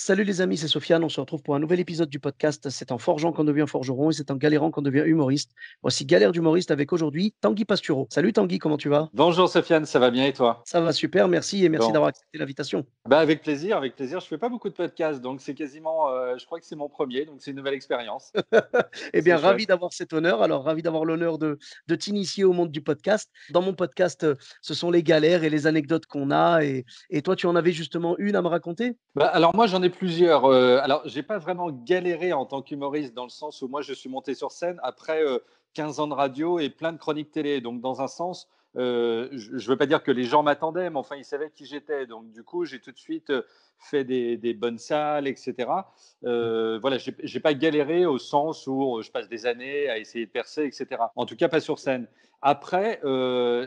Salut les amis, c'est Sofiane. On se retrouve pour un nouvel épisode du podcast. C'est en forgeant qu'on devient forgeron et c'est en galérant qu'on devient humoriste. Voici Galère d'humoriste avec aujourd'hui Tanguy Pastureau. Salut Tanguy, comment tu vas? Bonjour Sofiane, ça va bien et toi? Ça va super, merci et merci Bon, d'avoir accepté l'invitation. avec plaisir, avec plaisir. Je fais pas beaucoup de podcasts, donc c'est quasiment, je crois que c'est mon premier, donc c'est une nouvelle expérience. Eh C'est bien, chouette. ravi d'avoir cet honneur. Alors, ravi d'avoir l'honneur de t'initier au monde du podcast. Dans mon podcast, ce sont les galères et les anecdotes qu'on a. Et toi, tu en avais justement une à me raconter? Alors moi j'en ai plusieurs. Alors j'ai pas vraiment galéré en tant qu'humoriste dans le sens où moi je suis monté sur scène après 15 ans de radio et plein de chroniques télé. Donc dans un sens, je veux pas dire que les gens m'attendaient, mais enfin ils savaient qui j'étais. Donc du coup j'ai tout de suite fait des bonnes salles, etc. Voilà, j'ai pas galéré au sens où je passe des années à essayer de percer, etc. En tout cas pas sur scène. Après,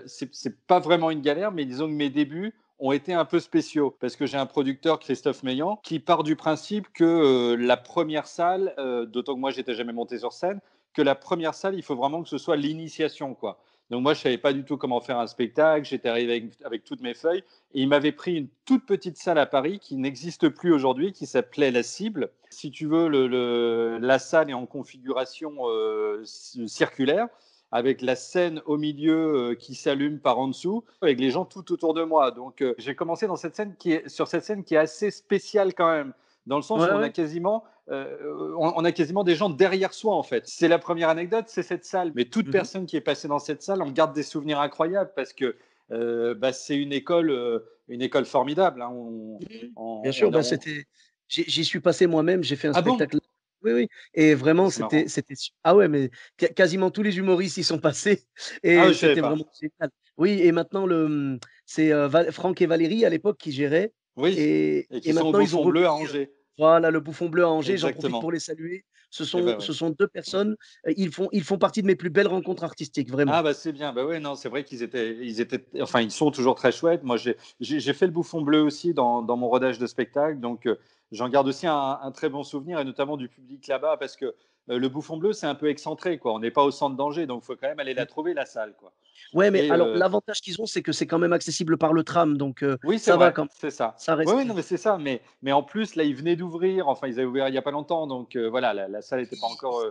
c'est pas vraiment une galère, mais disons que mes débuts ont été un peu spéciaux parce que j'ai un producteur, Christophe Meillan, qui part du principe que la première salle, d'autant que moi j'étais jamais monté sur scène, que la première salle, il faut vraiment que ce soit l'initiation, quoi. Donc moi je savais pas du tout comment faire un spectacle, j'étais arrivé avec toutes mes feuilles et il m'avait pris une toute petite salle à Paris qui n'existe plus aujourd'hui, qui s'appelait La Cible. Si tu veux, la salle est en configuration circulaire avec la scène au milieu qui s'allume par en dessous, avec les gens tout autour de moi. Donc, j'ai commencé dans cette scène sur cette scène qui est assez spéciale quand même, dans le sens Ouais, où ouais. on a quasiment des gens derrière soi en fait. C'est la première anecdote, c'est cette salle. Mais toute Mhm. personne qui est passée dans cette salle en garde des souvenirs incroyables parce que c'est une école formidable, hein. Mhm. Bien On, sûr, on, bah, on... j'y suis passé moi-même, j'ai fait un Ah bon? spectacle. Oui, oui. Et vraiment, C'est marrant. ah ouais, mais quasiment tous les humoristes y sont passés Ah, et je savais c'était pas. vraiment génial. Oui, et maintenant, c'est Franck et Valérie à l'époque qui géraient Oui. Et et qui sont au maintenant ils ont Bouffon Bleu à repris. Angers. Voilà, le Bouffon Bleu à Angers, j'en profite pour Exactement. les saluer. Eh ben ouais. Ce sont deux personnes, ils font partie de mes plus belles rencontres artistiques, vraiment. Ah bah c'est bien, bah ouais, non, c'est vrai enfin ils sont toujours très chouettes. Moi j'ai fait le Bouffon Bleu aussi dans mon rodage de spectacle, donc j'en garde aussi un très bon souvenir et notamment du public là-bas parce que le Bouffon Bleu c'est un peu excentré quoi. On n'est pas au centre d'Angers, donc il faut quand même aller la trouver la salle quoi. Ouais, mais Et alors l'avantage qu'ils ont, c'est que c'est quand même accessible par le tram, donc oui c'est ça va vrai, quand même, c'est ça. ça Oui oui non respire. mais c'est ça, mais en plus là ils venaient d'ouvrir, enfin ils avaient ouvert il y a pas longtemps, donc voilà la salle n'était pas encore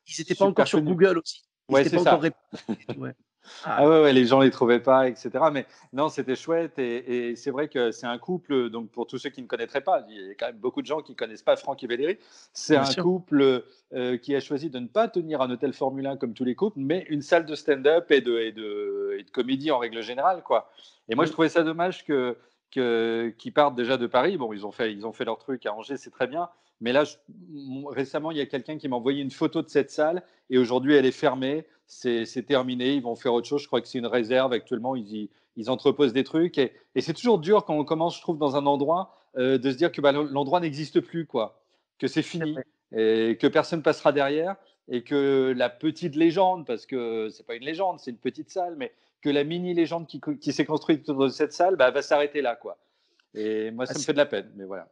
Ils étaient pas encore super sur connue. Google aussi. Ils Ouais étaient c'est pas encore ça. répertoriés et tout, ouais. Ah Ah, ouais, ouais, les gens les trouvaient pas, etc. Mais non, c'était chouette et c'est vrai que c'est un couple. Donc pour tous ceux qui ne connaîtraient pas, il y a quand même beaucoup de gens qui connaissent pas Franck et Valérie. C'est bien un sûr. couple qui a choisi de ne pas tenir un hôtel Formule 1 comme tous les couples, mais une salle de stand-up et de comédie en règle générale, quoi. Et moi, je Mmh. trouvais ça dommage qu'ils partent déjà de Paris. Bon, ils ont fait leur truc à Angers, c'est très bien. Mais là, récemment, il y a quelqu'un qui m'a envoyé une photo de cette salle et aujourd'hui, elle est fermée. C'est terminé. Ils vont faire autre chose. Je crois que c'est une réserve. Actuellement, ils entreposent des trucs. Et c'est toujours dur quand on commence, je trouve, dans un endroit, de se dire que l'endroit n'existe plus, quoi. Que c'est C'est fini vrai. et que personne passera derrière et que la petite légende, parce que c'est pas une légende, c'est une petite salle, mais que la mini légende qui s'est construite autour de cette salle, bah, va s'arrêter là, quoi. Et moi, Ah, ça me fait de la peine, mais voilà.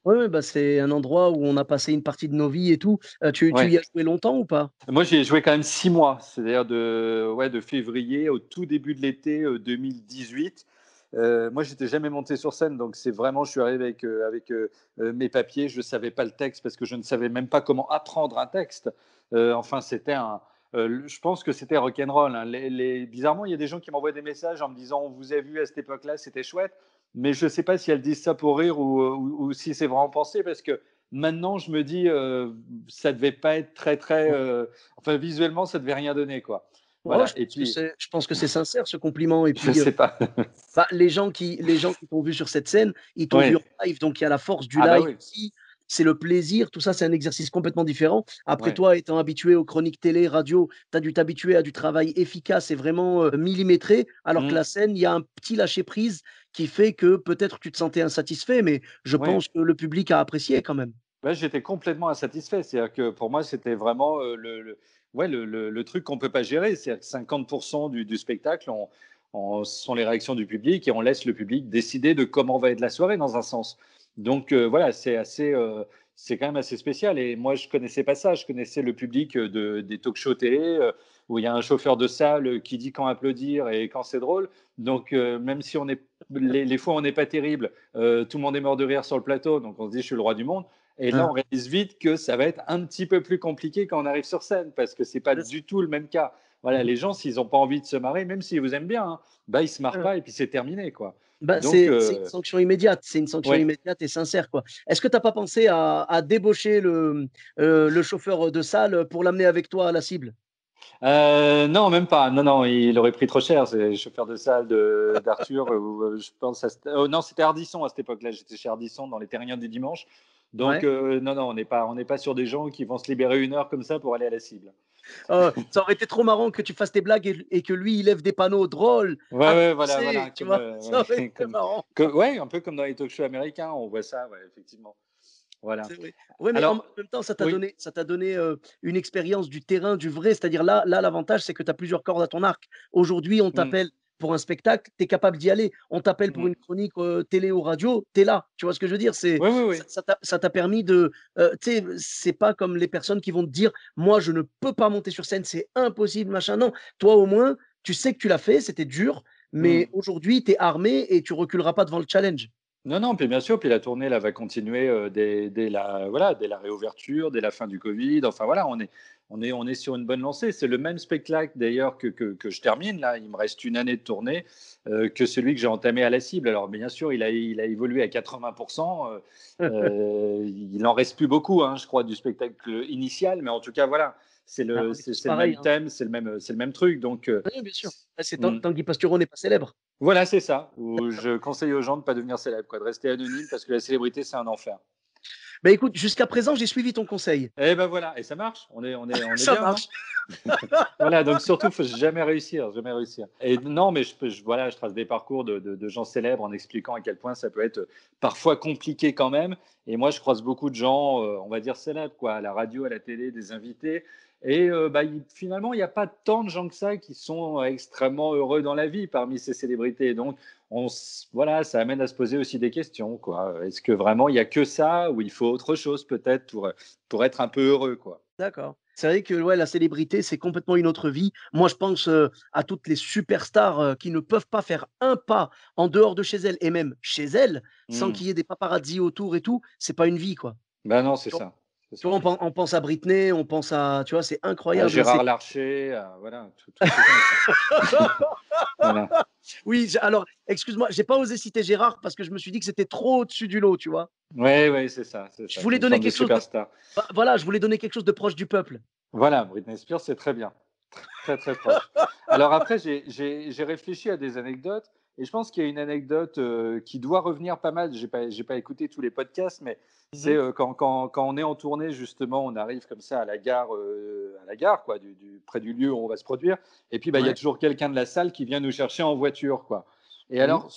ouais, ouais, bah, c'est un endroit où on a passé une partie de nos vies et tout. Tu Ouais. y as joué longtemps ou pas? Moi, j'ai joué quand même 6 mois, c'est-à-dire de février au tout début de l'été 2018. Moi, j'étais jamais monté sur scène, donc c'est vraiment, je suis arrivé avec mes papiers, je ne savais pas le texte parce que je ne savais même pas comment apprendre un texte. Enfin, je pense que c'était rock'n'roll, hein. Bizarrement, il y a des gens qui m'envoient des messages en me disant, on vous a vu à cette époque-là, c'était chouette, mais je ne sais pas si elles disent ça pour rire ou si c'est vraiment pensé parce que maintenant, je me dis, ça devait pas être très, très. Enfin, visuellement, ça devait rien donner, quoi. Oh, Voilà. Et puis, je pense que c'est sincère ce compliment et je puis, sais pas. bah, les gens qui t'ont vu sur cette scène, ils t'ont vu Oui. en live, donc il y a la force du Ah bah live oui. aussi, c'est le plaisir, tout ça, c'est un exercice complètement différent. Après Ouais. toi, étant habitué aux chroniques télé, radio, tu as dû t'habituer à du travail efficace et vraiment, millimétré, alors que Mmh. la scène, il y a un petit lâcher prise qui fait que peut-être tu te sentais insatisfait, mais je Ouais. pense que le public a apprécié quand même. Bah, j'étais complètement insatisfait. C'est-à-dire que pour moi, c'était vraiment ouais, le truc qu'on ne peut pas gérer. C'est-à-dire que 50% du spectacle sont les réactions du public et on laisse le public décider de comment va être la soirée dans un sens. Donc voilà, c'est quand même assez spécial. Et moi, je connaissais pas ça. Je connaissais le public des talk-shows télé où il y a un chauffeur de salle qui dit quand applaudir et quand c'est drôle. Donc, même si les fois où on n'est pas terrible, tout le monde est mort de rire sur le plateau, donc on se dit je suis le roi du monde. Et là, on Hein, réalise vite que ça va être un petit peu plus compliqué quand on arrive sur scène, parce que c'est pas c'est ça. du tout le même cas. Voilà, Mmh. les gens, s'ils n'ont pas envie de se marrer, même s'ils vous aiment bien, hein, bah, ils se marrent Hein. pas et puis c'est terminé, quoi. Bah, Donc, c'est une sanction immédiate, c'est une sanction ouais. immédiate et sincère, quoi. Est-ce que tu as pas pensé à débaucher le chauffeur de salle pour l'amener avec toi à la cible? Non, même pas. Non, non, il aurait pris trop cher. C'est le chauffeur de salle d'Arthur. Je pense non, c'était Ardisson à cette époque-là. J'étais chez Ardisson dans les Terriens du dimanche. Donc, Ouais. non, non, on n'est pas sur des gens qui vont se libérer une heure comme ça pour aller à la cible. Ça aurait été trop marrant que tu fasses tes blagues et que lui, il lève des panneaux drôles Ouais, à ouais, voilà, danser, voilà, tu comme, vois? Ça aurait ouais, été marrant. ouais, un peu comme dans les talk-shows américains, on voit ça, ouais, effectivement. Voilà. C'est vrai. Ouais, mais en Alors, même temps, oui. ça t'a donné, une expérience du terrain, du vrai. C'est-à-dire là, l'avantage, c'est que tu as plusieurs cordes à ton arc. Aujourd'hui, on Mm, t'appelle pour un spectacle, tu es capable d'y aller. On t'appelle pour mm. une chronique, télé ou radio, tu es là. Tu vois ce que je veux dire? Oui, oui, oui. Ça t'a permis de, tu sais, c'est pas comme les personnes qui vont te dire: «Moi, je ne peux pas monter sur scène, c'est impossible, machin». Non, toi, au moins, tu sais que tu l'as fait, c'était dur, mais Mm. aujourd'hui, tu es armé et tu reculeras pas devant le challenge. Non, non, puis bien sûr, puis la tournée là, va continuer dès la réouverture, dès la fin du Covid. Enfin voilà, on est sur une bonne lancée. C'est le même spectacle d'ailleurs que je termine là. Il me reste une année de tournée que celui que j'ai entamé à la cible. Alors bien sûr, il a évolué à 80%. Il en reste plus beaucoup, hein, je crois, du spectacle initial. Mais en tout cas, voilà, c'est Ah, le, on est c'est, tous c'est le pareils, même hein. thème, c'est le même truc. Donc, Oui, bien sûr. Ah, c'est hmm. Tanguy Pastureau n'est pas célèbre. Voilà, c'est ça. Où je conseille aux gens de ne pas devenir célèbre, quoi, de rester anonyme parce que la célébrité, c'est un enfer. Bah, écoute, jusqu'à présent, j'ai suivi ton conseil. Et ben voilà, et ça marche. On est Ça bien, non? marche. Voilà, donc surtout, faut jamais réussir, jamais réussir. Et non, mais voilà, je trace des parcours de gens célèbres en expliquant à quel point ça peut être parfois compliqué quand même. Et moi, je croise beaucoup de gens, on va dire célèbres, quoi, à la radio, à la télé, des invités. Et bah, finalement, il n'y a pas tant de gens que ça qui sont extrêmement heureux dans la vie parmi ces célébrités. Donc, voilà, ça amène à se poser aussi des questions, quoi. Est-ce que vraiment il n'y a que ça ou il faut autre chose peut-être pour être un peu heureux, quoi? D'accord. C'est vrai que, ouais, la célébrité, c'est complètement une autre vie. Moi, je pense, à toutes les superstars, qui ne peuvent pas faire un pas en dehors de chez elles et même chez elles, sans Hmm. qu'il y ait des paparazzis autour et tout, c'est pas une vie, quoi. Ben non, c'est Tu vois? ça. C'est Tu ça. vois, on pense à Britney, on pense à tu vois, c'est À incroyable, hein, Gérard c'est Larcher, voilà, tous ces gens, quoi. Voilà. oui, alors, excuse-moi, j'ai pas osé citer Gérard parce que je me suis dit que c'était trop au-dessus du lot, tu vois? Ouais, ouais, c'est ça, c'est Je ça. voulais C'est une donner forme de quelque chose de superstar. voilà, je voulais donner quelque chose de proche du peuple. Voilà, Britney Spears, c'est très bien. Très, très proche. Alors après, j'ai réfléchi à des anecdotes et je pense qu'il y a une anecdote qui doit revenir pas mal. J'ai pas écouté tous les podcasts, mais Mmh c'est mh. quand on est en tournée, justement, on arrive comme ça à la gare quoi, près du lieu où on va se produire. Et puis, bah, il y a Ouais. toujours quelqu'un de la salle qui vient nous chercher en voiture, quoi. Et Mmh. alors,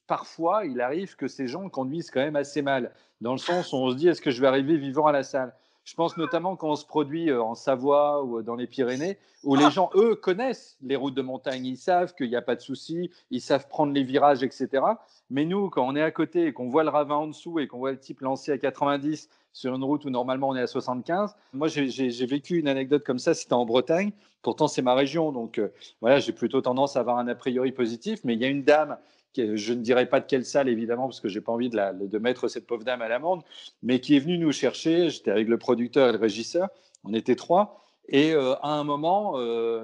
parfois, il arrive que ces gens conduisent quand même assez mal, dans le sens où on se dit, est-ce que je vais arriver vivant à la salle? Je pense notamment quand on se produit en Savoie ou dans les Pyrénées, où les Ah! gens, eux, connaissent les routes de montagne. Ils savent qu'il n'y a pas de souci, ils savent prendre les virages, etc. Mais nous, quand on est à côté et qu'on voit le ravin en dessous et qu'on voit le type lancer à 90 sur une route où normalement on est à 75, moi j'ai vécu une anecdote comme ça, c'était en Bretagne. Pourtant, c'est ma région, donc voilà, j'ai plutôt tendance à avoir un a priori positif. Mais il y a une dame, je ne dirais pas de quelle salle évidemment, parce que j'ai pas envie de mettre cette pauvre dame à l'amende, mais qui est venue nous chercher. J'étais avec le producteur et le régisseur, on était trois. Et à un moment,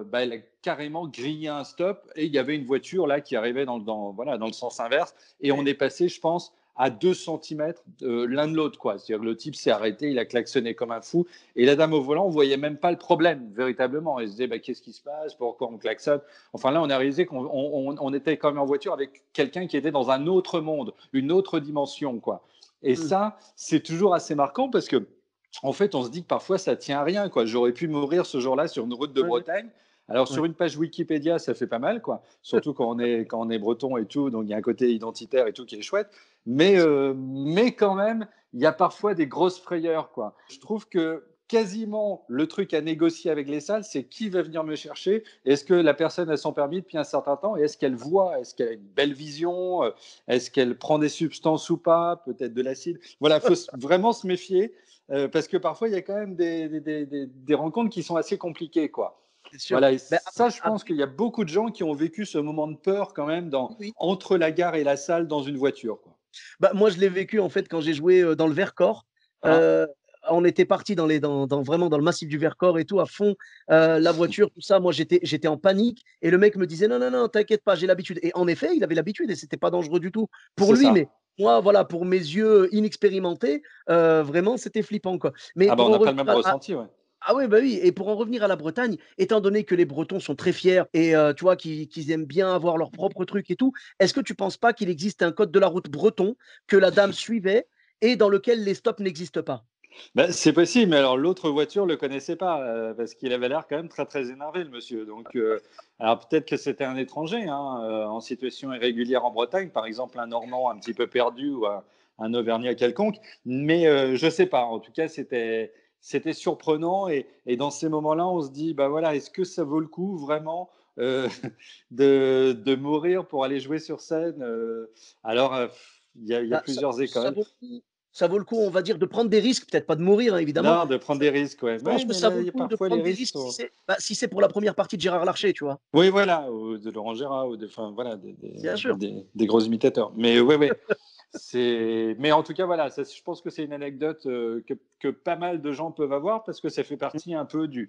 bah, elle a carrément grillé un stop et il y avait une voiture là qui arrivait voilà, dans le sens inverse. Et on Ouais. est passé, je pense, à 2 centimètres l'un de l'autre, quoi. C'est-à-dire que le type s'est arrêté, il a klaxonné comme un fou. Et la dame au volant, on ne voyait même pas le problème, véritablement. Elle se disait, bah, qu'est-ce qui se passe? Pourquoi on klaxonne? Enfin, là, on a réalisé qu'on était quand même en voiture avec quelqu'un qui était dans un autre monde, une autre dimension, quoi. Et Mmh. ça, c'est toujours assez marquant parce que en fait, on se dit que parfois ça tient à rien, quoi. J'aurais pu mourir ce jour-là sur une route de Ouais, ouais, Bretagne. Alors ouais. sur une page Wikipédia, ça fait pas mal, quoi. Surtout quand on est breton et tout, donc il y a un côté identitaire et tout qui est chouette. Mais quand même, il y a parfois des grosses frayeurs, quoi. Je trouve que quasiment le truc à négocier avec les salles, c'est qui va venir me chercher. Est-ce que la personne a son permis depuis un certain temps et est-ce qu'elle voit, est-ce qu'elle a une belle vision, est-ce qu'elle prend des substances ou pas, peut-être de l'acide. Voilà, il faut vraiment se méfier parce que parfois il y a quand même des rencontres qui sont assez compliquées, quoi. C'est sûr. Voilà, et Ben, ça, je pense qu'il y a beaucoup de gens qui ont vécu ce moment de peur quand même oui, oui. entre la gare et la salle dans une voiture, quoi. Bah, moi, je l'ai vécu en fait quand j'ai joué, dans le Vercors. Ah, Heu, on était partis dans vraiment dans le massif du Vercors et tout à fond, la voiture, tout ça. Moi, j'étais en panique et le mec me disait: «Non, non, non, t'inquiète pas, j'ai l'habitude» et en effet, il avait l'habitude et c'était pas dangereux du tout pour c'est lui, ça. mais moi, voilà, pour mes yeux inexpérimentés, vraiment, c'était flippant, quoi. Mais Ah bah, pour on en n'a pas revenir le même à ressenti, ouais. ah oui, bah, oui et pour en revenir à la Bretagne, étant donné que les Bretons sont très fiers et tu vois, qu'ils aiment bien avoir leur propre truc et tout, est-ce que tu penses pas qu'il existe un code de la route breton que la dame suivait et dans lequel les stops n'existent pas? Bah, c'est possible, mais alors l'autre voiture le connaissait pas, parce qu'il avait l'air quand même très, très énervé le monsieur. Donc, alors peut-être que c'était un étranger, hein, en situation irrégulière en Bretagne, par exemple un Normand un petit peu perdu ou un Auvergnat quelconque, mais je sais pas. En tout cas, c'était surprenant et dans ces moments-là, on se dit: «Bah, voilà, est-ce que ça vaut le coup vraiment, heu, de mourir pour aller jouer sur scène?» Alors, il y a Bah, ça plusieurs ça écoles. vaut le coup ça vaut le coup, on va dire, de prendre des risques, peut-être pas de mourir, hein, évidemment. Non, de prendre Ça des risques, ouais. je pense Ouais, que mais ça là, vaut il le y a coup de parfois les prendre des risques risques sont. si c'est pour la première partie de Gérard Larcher, tu vois? Oui, voilà, ou de Laurent Gérard, ou enfin, voilà, Bien sûr. des gros imitateurs. Mais ouais, ouais. Mais en tout cas, voilà, ça, je pense que c'est une anecdote que pas mal de gens peuvent avoir parce que ça fait Mmh. partie un peu du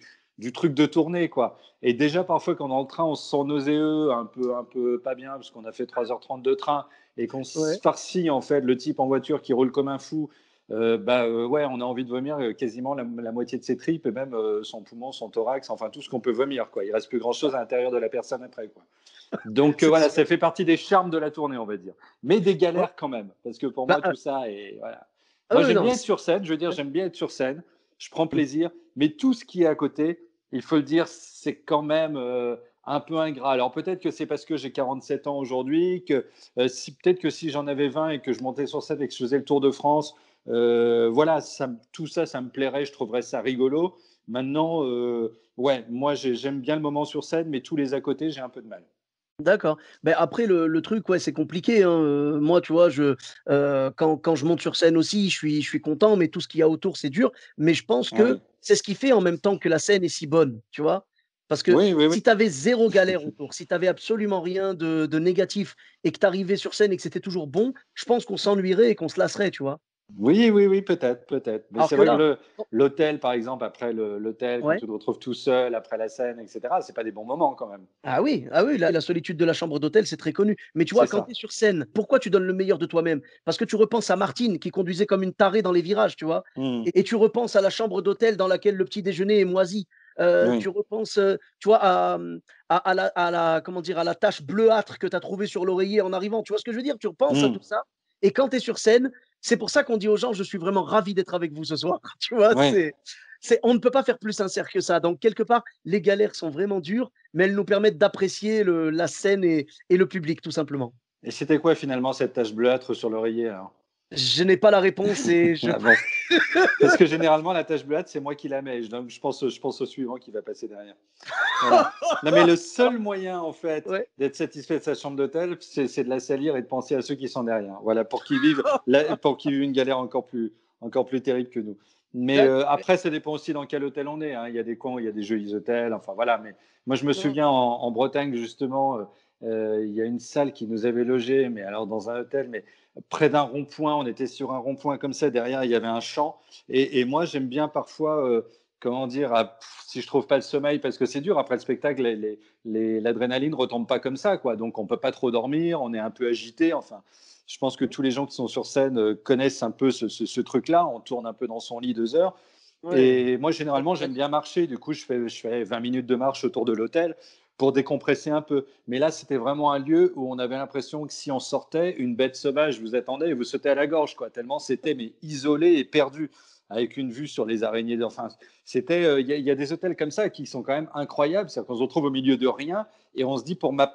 truc de tournée, quoi. Et déjà, parfois, quand on est dans le train, on se sent nauséeux, un peu pas bien parce qu'on a fait 3h30 de train et qu'on se Ouais. farcit, en fait, le type en voiture qui roule comme un fou. Bah ouais, on a envie de vomir quasiment la moitié de ses tripes et même son poumon, son thorax, enfin tout ce qu'on peut vomir, quoi. Il reste plus grand chose à l'intérieur de la personne après, quoi. Donc C'est voilà, sûr. ça fait partie des charmes de la tournée, on va dire. Mais des Ouais. galères quand même, parce que pour Bah, moi, tout ça est. Voilà. ah Moi, oui, j'aime non, bien être sur scène, je veux dire, ouais. j'aime bien être sur scène, je prends Mmh. plaisir, mais tout ce qui est à côté, il faut le dire, c'est quand même un peu ingrat. Alors peut-être que c'est parce que j'ai 47 ans aujourd'hui, que peut-être que si j'en avais 20 et que je montais sur scène et que je faisais le Tour de France, voilà, tout ça, ça me plairait, je trouverais ça rigolo. Maintenant, ouais, moi, j'aime bien le moment sur scène, mais tous les à côté, j'ai un peu de mal. D'accord. Ben après le truc, ouais, c'est compliqué, hein, moi, tu vois, quand je monte sur scène aussi, je suis content, mais tout ce qu'il y a autour, c'est dur. Mais je pense que Oui. c'est ce qui fait en même temps que la scène est si bonne, tu vois? Parce que Oui, oui, oui. si tu avais 0 galère autour, si tu avais absolument rien de négatif et que tu arrivais sur scène et que c'était toujours bon, je pense qu'on s'ennuierait et qu'on se lasserait, tu vois? Oui, oui, oui, peut-être, peut-être. Mais Alors c'est que vrai que là oh, l'hôtel, par exemple, après l'hôtel, quand ouais. tu te retrouves tout seul après la scène, et cetera, c'est pas des bons moments quand même. Ah oui, la solitude de la chambre d'hôtel, c'est très connu. Mais tu vois, C'est quand tu ça. es sur scène, pourquoi tu donnes le meilleur de toi-même? Parce que tu repenses à Martine qui conduisait comme une tarée dans les virages, tu vois? Mmh. Et tu repenses à la chambre d'hôtel dans laquelle le petit déjeuner est moisi. Tu Oui. repenses, tu vois, à la comment dire? À la tache bleuâtre que tu as trouvée sur l'oreiller en arrivant. Tu vois ce que je veux dire? Tu repenses à Mmh. tout ça et quand tu es sur scène, c'est pour ça qu'on dit aux gens: «Je suis vraiment ravi d'être avec vous ce soir». Tu vois? Ouais. On ne peut pas faire plus sincère que ça. Donc quelque part, les galères sont vraiment dures, mais elles nous permettent d'apprécier la scène et le public, tout simplement. Et c'était quoi finalement cette tache bleuâtre sur l'oreiller alors? Je n'ai pas la réponse et je Ah bon? Parce que généralement la tache bleuâtre, c'est moi qui la mets. Donc je pense au suivant qui va passer derrière. Voilà. Non, mais le seul moyen, en fait, ouais. d'être satisfait de sa chambre d'hôtel, c'est de la salir et de penser à ceux qui sont derrière. Voilà, pour qu'ils vivent une galère encore plus terrible que nous. Mais D'accord, mais après, ça dépend aussi dans quel hôtel on est, hein. Il y a des coins où il y a des jolis hôtels, enfin voilà. Mais moi, je me non, souviens en Bretagne, justement, il y a une salle qui nous avait logés, mais alors dans un hôtel, mais près d'un rond-point. On était sur un rond-point comme ça. Derrière, il y avait un champ. Et moi, j'aime bien parfois. Comment dire, si je trouve pas le sommeil, parce que c'est dur après le spectacle, l'adrénaline retombe pas comme ça, quoi. Donc on peut pas trop dormir, on est un peu agité. Enfin, je pense que tous les gens qui sont sur scène connaissent un peu ce truc-là. On tourne un peu dans son lit 2 heures. ouais, Et moi, généralement, j'aime bien marcher. Du coup, je fais 20 minutes de marche autour de l'hôtel pour décompresser un peu. Mais là, c'était vraiment un lieu où on avait l'impression que si on sortait, une bête sauvage vous attendait et vous sautait à la gorge, quoi. Tellement c'était mais isolé et perdu, avec une vue sur les araignées. Enfin, il y a des hôtels comme ça qui sont quand même incroyables. C'est-à-dire qu'on se retrouve au milieu de rien et on se dit pour ma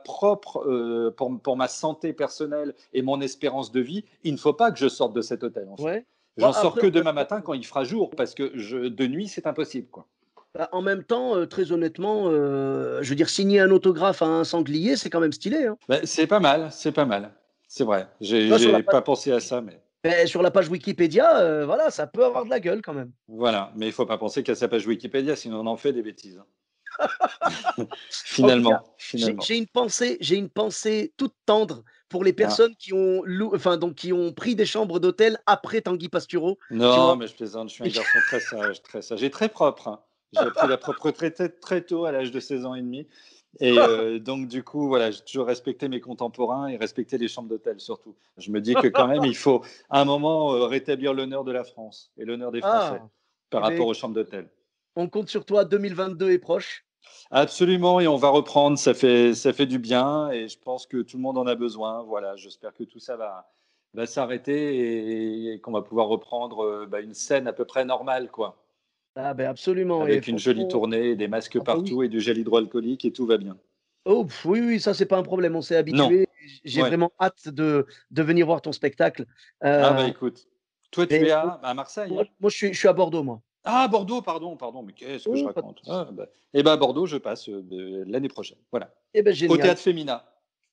santé personnelle et mon espérance de vie, il ne faut pas que je sorte de cet hôtel, en fait. ouais. Bon, J'en sors après, que demain matin quand il fera jour, parce que de nuit, c'est impossible, quoi. en même temps, très honnêtement, je veux dire, signer un autographe à un sanglier, c'est quand même stylé, hein. Bah, c'est pas mal, c'est pas mal. C'est vrai. Tu J'ai vois, sur la j'ai page pas pensé à ça, mais sur la page Wikipédia, voilà, ça peut avoir de la gueule quand même. voilà. Mais il faut pas penser qu'à sa page Wikipédia, sinon on en fait des bêtises, hein. En tout cas, Finalement, finalement. j'ai une pensée toute tendre pour les Ah. personnes qui ont enfin donc qui ont pris des chambres d'hôtel après Tanguy Pastureau, tu Non, vois? mais je plaisante, je suis un Et que garçon très sage et très propre, hein. J'ai appris la propreté très tôt, à l'âge de 16 ans et demi et donc du coup, voilà, j'ai toujours respecté mes contemporains et respecté les chambres d'hôtel surtout. Je me dis que quand même, il faut à un moment, rétablir l'honneur de la France et l'honneur des Français ah! par Eh beh, rapport aux écoute, chambres d'hôtel. on compte sur toi, 2022 est proche. Absolument et on va reprendre, ça fait du bien et je pense que tout le monde en a besoin. Voilà, j'espère que tout ça va s'arrêter et qu'on va pouvoir reprendre, bah, une scène à peu près normale, quoi. Ah beh, absolument et Avec une jolie franchement tournée, des masques ah bah, oui. partout et du gel hydroalcoolique et tout va bien. Oh oui, oui, ça, c'est pas un problème, on s'est Non, habitués. J'ai ouais. vraiment hâte de venir voir ton spectacle. Ah bah, Heu, écoute, toi tu mais es à Marseille, hein? moi, je suis à Bordeaux, moi. Ah Bordeaux, pardon, mais qu'est-ce que je Oh, pas de raconte? souci. Ah bah et bah, à Bordeaux, je passe, l'année prochaine, voilà. Eh beh, Au génial. Théâtre Femina.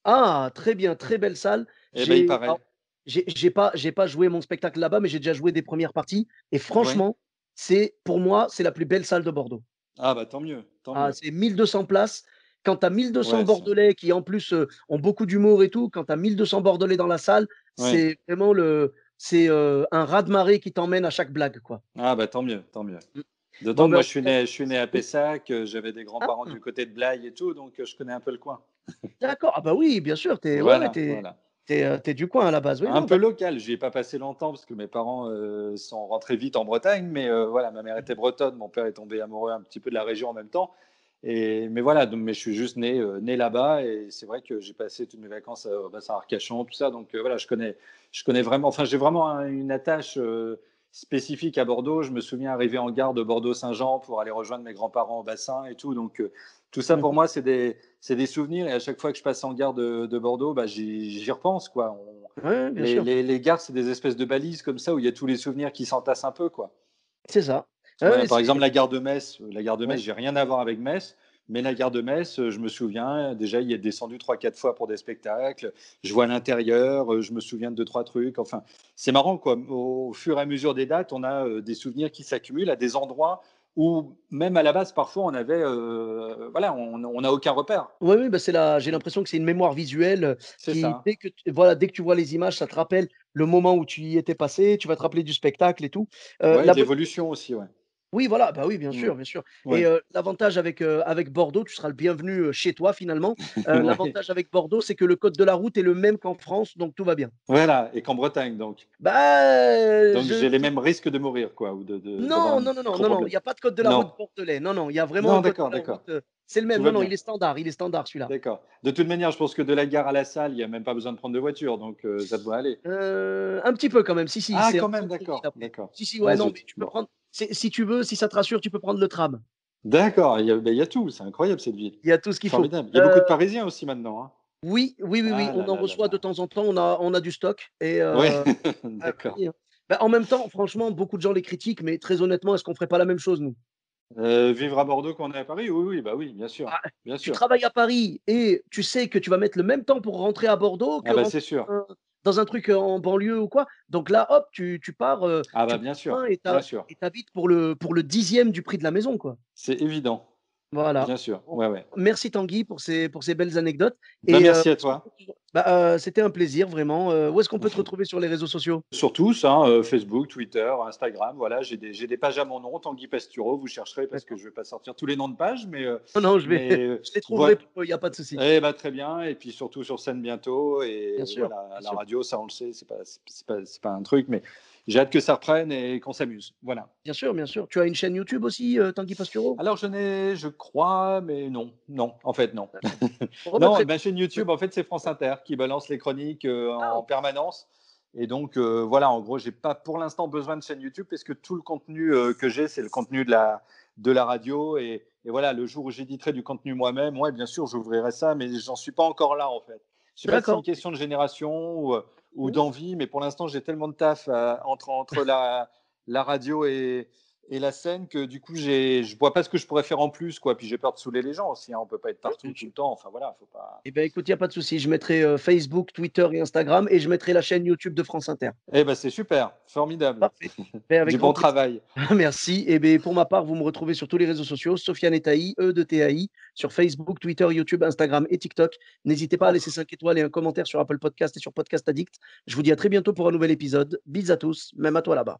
Ah, très bien, très belle salle. Eh ben, il J'ai paraît. alors, j'ai pas joué mon spectacle là-bas, mais j'ai déjà joué des premières parties et Oui. franchement, pour moi, c'est la plus belle salle de Bordeaux. Ah bah, tant mieux, tant Ah, mieux. c'est 1 200 places. Quand tu as 1 200 Ouais, c'est bordelais qui en plus, ont beaucoup d'humour et tout, quand tu as 1 200 bordelais dans la salle, ouais. c'est vraiment un raz-de-marée qui t'emmène à chaque blague, quoi. Ah bah, tant mieux, tant mieux. Mmh. D'autant Bon, que ben, moi en tout cas, je suis né à oui. Pessac, j'avais des grands-parents Ah! du côté de Blaye et tout, donc je connais un peu le coin. D'accord. Ah bah oui, bien sûr, tu es ouais, ouais, Voilà, tu voilà. es du coin à la base. Oui, Un non, peu d'accord. local, j'y ai pas passé longtemps parce que mes parents, sont rentrés vite en Bretagne, mais voilà, ma mère était bretonne, mon père est tombé amoureux un petit peu de la région en même temps et mais voilà, donc mais je suis juste né là-bas et c'est vrai que j'ai passé toutes mes vacances au bassin Arcachon, tout ça, donc voilà, je connais vraiment enfin, j'ai vraiment une attache, spécifique à Bordeaux. Je me souviens arriver en gare de Bordeaux-Saint-Jean pour aller rejoindre mes grands-parents au bassin et tout, donc tout ça Mmh pour mh. moi, c'est des souvenirs et à chaque fois que je passe en gare de Bordeaux, bah, j'y repense, quoi. Ouais, bien Les, sûr, les, les gares, c'est des espèces de balises comme ça où il y a tous les souvenirs qui s'entassent un peu, quoi. c'est ça. Ouais, Ouais, ouais, par exemple, c'est la gare de Metz, ouais. j'ai rien à voir avec Metz, mais la gare de Metz, je me souviens, déjà, il y est descendu 3 4 fois pour des spectacles. Je vois l'intérieur, je me souviens de 2 3 trucs. Enfin, c'est marrant, quoi. Au fur et à mesure des dates, on a des souvenirs qui s'accumulent à des endroits où, même à la base, parfois, on avait, voilà, on n'a aucun repère. Oui, oui, bah, j'ai l'impression que c'est une mémoire visuelle, C'est qui ça. dès que tu vois les images, ça te rappelle le moment où tu y étais passé, tu vas te rappeler du spectacle et tout. Ouais, La de bonne l'évolution aussi, ouais. Oui, voilà, bah, oui, Mm. bien sûr et Ouais. l'avantage avec Bordeaux, tu seras le bienvenu, chez toi finalement. Ouais. L'avantage avec Bordeaux, c'est que le code de la route est le même qu'en France, donc tout va bien. Voilà, et qu'en Bretagne, donc. Bah, Donc je j'ai les mêmes risques de mourir, quoi, ou d'avoir non, un non, non, non, gros non, non, problème. il y a pas de code de la route Non, bordelais. Non, non, il y a vraiment un non, code de d'accord, la route, d'accord, c'est le même. tout Non, va non, bien, il est standard celui-là. d'accord. De toute manière, je pense que de la gare à la salle, il y a même pas besoin de prendre de voiture, donc ça devrait aller. Un petit peu quand même, si, si, Ah c'est en quand même, centre-ville d'accord, après. d'accord. Si, si, Ah ouais, non, mais zut, tu peux bon. prendre si tu veux, si ça te rassure, tu peux prendre le tram. D'accord, il y a tout, c'est incroyable cette ville. Il y a tout ce qu'il faut. Formidable. Il y a beaucoup de Parisiens aussi maintenant, hein? Oui, oui, oui, oui, Ah on là en là là reçoit de là. temps en temps, on a du stock et Ouais, ah d'accord. oui, hein. Bah, en même temps, franchement, beaucoup de gens les critiquent, mais très honnêtement, est-ce qu'on ferait pas la même chose nous? Vivre à Bordeaux quand on est à Paris? Oui, oui, bah oui, bien sûr, Ah, bien tu sûr. travailles à Paris et tu sais que tu vas mettre le même temps pour rentrer à Bordeaux Ah que bah rentrer c'est sûr. dans un truc, en banlieue ou quoi. Donc là, hop, tu pars, Ah tu bah prends bien le sûr, train bien sûr. et tu habites pour le 10e du prix de la maison, quoi. C'est évident, Voilà. bien sûr. Bon, Ouais, ouais. merci Tanguy pour ces belles anecdotes Bah, et merci à où est-ce qu'on toi. peut c'était un plaisir vraiment, où est-ce qu'on peut te retrouver sur les réseaux sociaux? Sur tous, hein, Facebook, Twitter, Instagram, voilà, j'ai des pages à mon nom, Tanguy Pastureau, vous chercherez parce que D'accord. je ne vais pas sortir tous les noms de pages, mais, Non, non, mais je les trouverai voilà. pour eux, il y a pas de souci. Eh ben, très bien, et puis surtout sur scène bientôt, Bien et sûr, voilà, à bien la sûr. radio, ça on le sait, c'est pas un truc, mais j'ai hâte que ça reprenne et qu'on s'amuse. Voilà. Bien sûr, bien sûr. Tu as une chaîne YouTube aussi, Tanguy Pastureau? Alors je crois, mais non, non, en fait non. D'accord. Bon, bah, Non, très ma chaîne bien. YouTube, en fait, c'est France Inter qui balance les chroniques Ah en OK. permanence. Et donc, voilà, en gros, j'ai pas pour l'instant besoin de chaîne YouTube parce que tout le contenu que j'ai, c'est le contenu de la radio. Et voilà, le jour où j'éditerai du contenu moi-même, ouais, bien sûr, j'ouvrirai ça, mais j'en suis pas encore là, en fait. Je sais pas si c'est une D'accord. question de génération ou d'envie, mais pour l'instant, j'ai tellement de taf entre la radio et la scène que du coup, je vois pas ce que je pourrais faire en plus, quoi. Puis j'ai peur de saouler les gens aussi, hein. On peut pas être Ouais, bien partout tout sûr. le temps. Enfin voilà, faut pas. Eh ben, écoute, il y a pas de souci. Je mettrai, Facebook, Twitter et Instagram et je mettrai la chaîne YouTube de France Inter. Eh ben, c'est super, formidable. Parfait. Beh, avec Du grand bon plaisir. travail. Merci et beh, pour ma part, vous me retrouvez sur tous les réseaux sociaux, Sofiane Tahi, E de TAI, sur Facebook, Twitter, YouTube, Instagram et TikTok. N'hésitez pas à laisser 5 étoiles et un commentaire sur Apple Podcast et sur Podcast Addict. Je vous dis à très bientôt pour un nouvel épisode. Bis à tous, même à toi là-bas.